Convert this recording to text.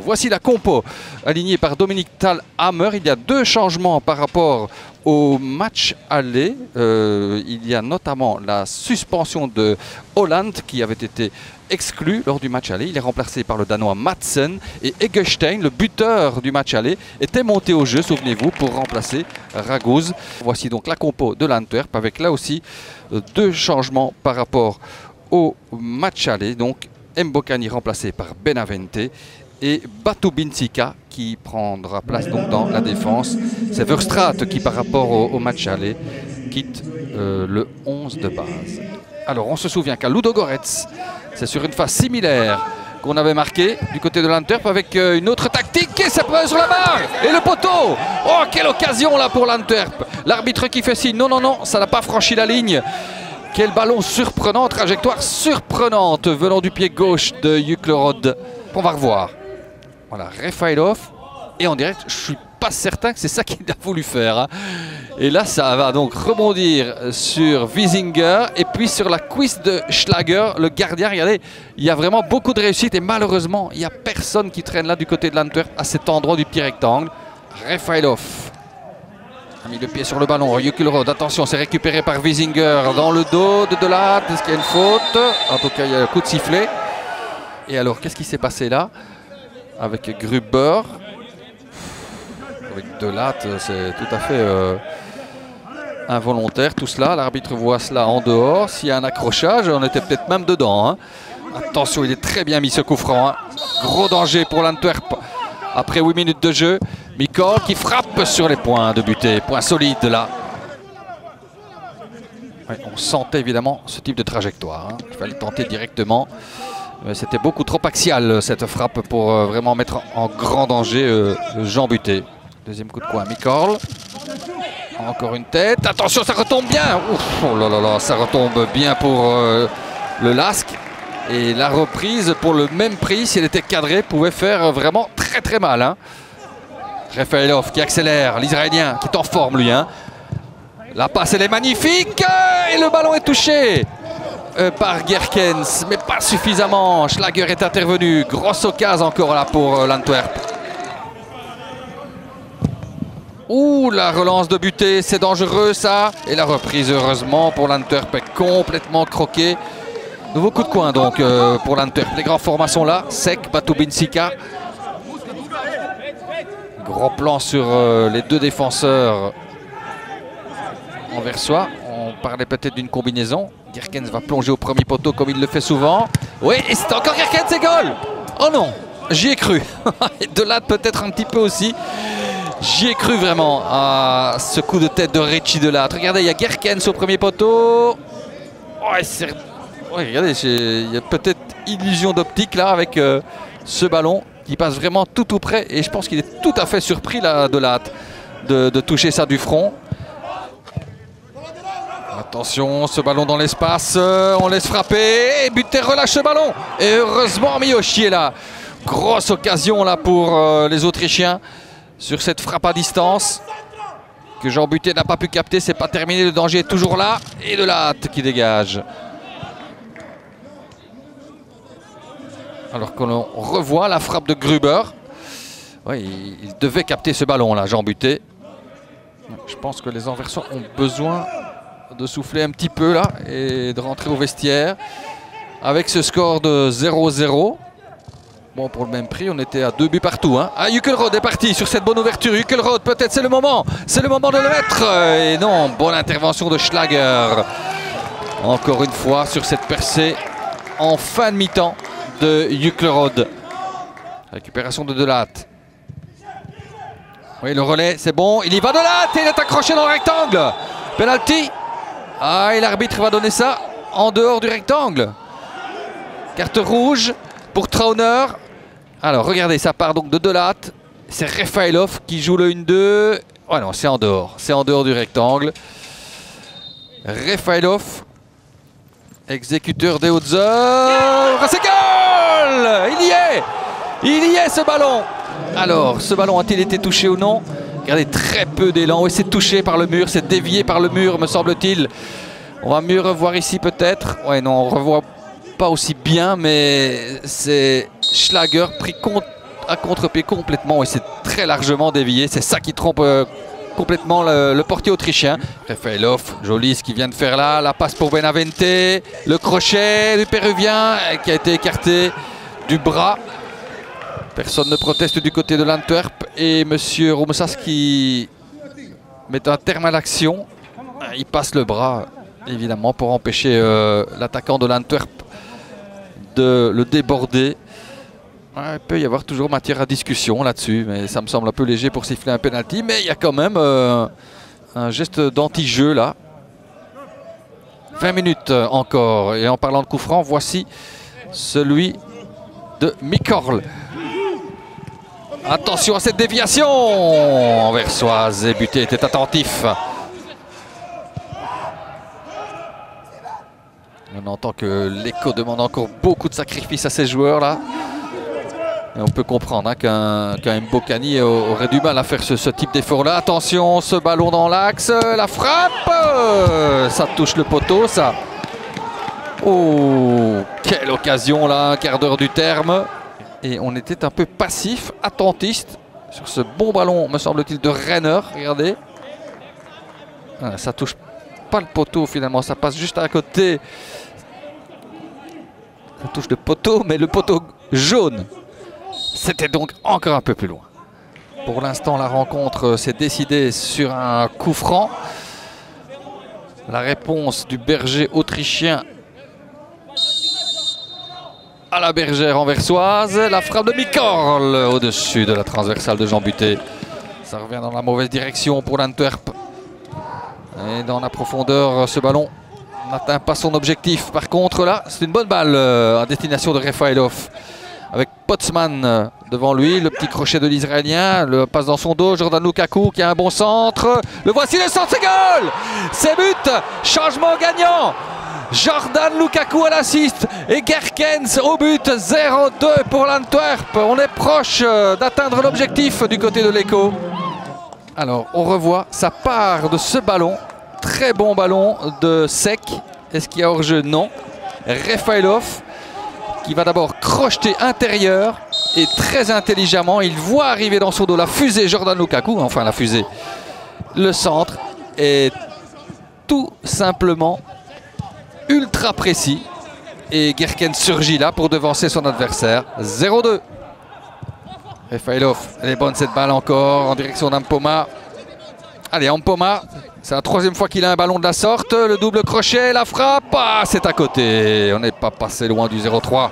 Voici la compo alignée par Dominique Thalhammer. Il y a 2 changements par rapport au match aller. Il y a notamment la suspension de Holland qui avait été exclu lors du match aller. Il est remplacé par le Danois Madsen et Eggestein, le buteur du match aller, était monté au jeu, souvenez-vous, pour remplacer Raguz. Voici donc la compo de l'Antwerp avec là aussi 2 changements par rapport au match aller. Donc Mbokani remplacé par Benavente et Batu Binsika qui prendra place donc dans la défense. C'est Verstraete qui par rapport au match aller quitte le 11 de base. Alors on se souvient qu'à Ludogorets, c'est sur une phase similaire qu'on avait marqué du côté de l'Antwerp avec une autre tactique et ça peut sur la barre et le poteau. Oh, quelle occasion là pour l'Antwerp. L'arbitre qui fait signe, non, non, non, ça n'a pas franchi la ligne. Quel ballon surprenant, trajectoire surprenante venant du pied gauche de Juklerod. On va revoir. Voilà, Refailov. Et en direct, je ne suis pas certain que c'est ça qu'il a voulu faire. Hein. Et là, ça va donc rebondir sur Wiesinger et puis sur la cuisse de Schlager, le gardien. Regardez, il y a vraiment beaucoup de réussite et malheureusement, il n'y a personne qui traîne là du côté de l'Antwerp à cet endroit du petit rectangle. Refailov a mis le pied sur le ballon. Juklerod, attention, c'est récupéré par Wiesinger dans le dos de Delaat. Est-ce qu'il y a une faute? En tout cas, il y a un coup de sifflet. Et alors, qu'est-ce qui s'est passé là avec Gruber? Avec Delaat, c'est tout à fait involontaire tout cela. L'arbitre voit cela en dehors. S'il y a un accrochage, on était peut-être même dedans. Hein. Attention, il est très bien mis ce coup franc. Hein. Gros danger pour l'Antwerp. Après 8 minutes de jeu, Mikol qui frappe sur les points de butée. Point solide là. Ouais, on sentait évidemment ce type de trajectoire. Hein. Il fallait tenter directement. C'était beaucoup trop axial cette frappe pour vraiment mettre en grand danger Jean Buté. Deuxième coup de poing, Mikol. Encore une tête. Attention, ça retombe bien. Ouf, oh là là là, ça retombe bien pour le LASK. Et la reprise, pour le même prix, si elle était cadrée, pouvait faire vraiment très très mal. Hein. Refailov qui accélère, l'Israélien qui est en forme lui. Hein. La passe, elle est magnifique. Et le ballon est touché par Gerkens, mais pas suffisamment. Schlager est intervenu. Grosse occasion encore là pour l'Antwerp. Ouh, la relance de Buté, c'est dangereux ça. Et la reprise, heureusement, pour l'Antwerp est complètement croquée. Nouveau coup de coin donc pour l'Antwerp. Les grands formats sont là. Sek, Batu Binsika. Gros plan sur les 2 défenseurs envers soi. On parlait peut-être d'une combinaison. Gerkens va plonger au premier poteau comme il le fait souvent. Oui, et c'est encore Gerkens, c'est goal. Oh non, j'y ai cru. De là peut-être un petit peu aussi. J'y ai cru vraiment à ce coup de tête de Richie Delaat. Regardez, il y a Gerkens au premier poteau. Oh, ouais, regardez, il y a peut-être illusion d'optique là avec ce ballon qui passe vraiment tout près. Et je pense qu'il est tout à fait surpris là, Delaat de toucher ça du front. Attention, ce ballon dans l'espace, on laisse frapper. Et Buté relâche ce ballon. Et heureusement, Miyoshi est là. Grosse occasion là pour les Autrichiens sur cette frappe à distance que Jean Buté n'a pas pu capter. C'est pas terminé, le danger est toujours là. Et Delaat qui dégage. Alors que l'on revoit la frappe de Gruber. Oui, il devait capter ce ballon là, Jean Buté. Je pense que les Anversois ont besoin de souffler un petit peu là et de rentrer au vestiaire. Avec ce score de 0-0. Bon, pour le même prix, on était à 2 buts partout. Hein. Ah, Juklerod est parti sur cette bonne ouverture. Juklerod, peut-être c'est le moment. C'est le moment de le mettre. Et non, bonne intervention de Schlager. Encore une fois sur cette percée en fin de mi-temps de Juklerod. Récupération de Delaat. Oui, le relais, c'est bon. Il y va Delaat et il est accroché dans le rectangle. Penalty. Ah, et l'arbitre va donner ça en dehors du rectangle. Carte rouge pour Trauner. Alors, regardez, ça part donc de Delaat. C'est Refailov qui joue le 1-2. Oh non, c'est en dehors. C'est en dehors du rectangle. Refailov, exécuteur des hautes heures. C'est goal! Il y est ce ballon. Alors, ce ballon a-t-il été touché ou non? Regardez, très peu d'élan. Oui, c'est touché par le mur, c'est dévié par le mur, me semble-t-il. On va mieux revoir ici peut-être. Ouais, non, on revoit pas aussi bien, mais c'est Schlager pris à contre-pied complètement et c'est très largement dévié. C'est ça qui trompe complètement le portier autrichien. Rafaelov, joli ce qu'il vient de faire là. La passe pour Benavente. Le crochet du Péruvien qui a été écarté du bras. Personne ne proteste du côté de l'Antwerp. Et monsieur Romsas qui met un terme à l'action. Il passe le bras, évidemment, pour empêcher l'attaquant de l'Antwerp de le déborder. Il peut y avoir toujours matière à discussion là-dessus, mais ça me semble un peu léger pour siffler un penalty. Mais il y a quand même un geste d'anti-jeu là. 20 minutes encore. Et en parlant de coup franc, voici celui de Mikorl. Attention à cette déviation. Anversoise et Buté était attentif. On entend que l'Echo demande encore beaucoup de sacrifices à ces joueurs là. Et on peut comprendre hein, qu'un Mbokani aurait du mal à faire ce type d'effort là. Attention, ce ballon dans l'axe, la frappe, ça touche le poteau ça. Oh, quelle occasion là, un quart d'heure du terme. Et on était un peu passif, attentiste sur ce bon ballon, me semble-t-il, de Renner. Regardez. Ah, ça touche pas le poteau finalement, ça passe juste à côté. Ça touche le poteau, mais le poteau jaune. C'était donc encore un peu plus loin. Pour l'instant, la rencontre s'est décidée sur un coup franc. La réponse du berger autrichien à la bergère anversoise. La frappe de Mikorl au-dessus de la transversale de Jean Buté. Ça revient dans la mauvaise direction pour l'Antwerp. Et dans la profondeur, ce ballon n'atteint pas son objectif. Par contre, là, c'est une bonne balle à destination de Rafaelov. Avec Potsman devant lui, le petit crochet de l'Israélien, le passe dans son dos, Jordan Lukaku qui a un bon centre. Le voici, le centre, c'est goal! C'est but! Changement gagnant! Jordan Lukaku à l'assist et Gerkens au but, 0-2 pour l'Antwerp. On est proche d'atteindre l'objectif du côté de l'Echo. Alors, on revoit, ça part de ce ballon, très bon ballon de Sec. Est-ce qu'il y a hors-jeu? Non. Rafaelov qui va d'abord crocheter intérieur et très intelligemment, il voit arriver dans son dos la fusée Jordan Lukaku, enfin la fusée, le centre est tout simplement ultra précis et Gerkens surgit là pour devancer son adversaire. 0-2. Rafaelov, elle est bonne cette balle encore en direction d'Ampoma. Allez, Ampoma, c'est la troisième fois qu'il a un ballon de la sorte. Le double crochet, la frappe, c'est à côté. On n'est pas passé loin du 0-3.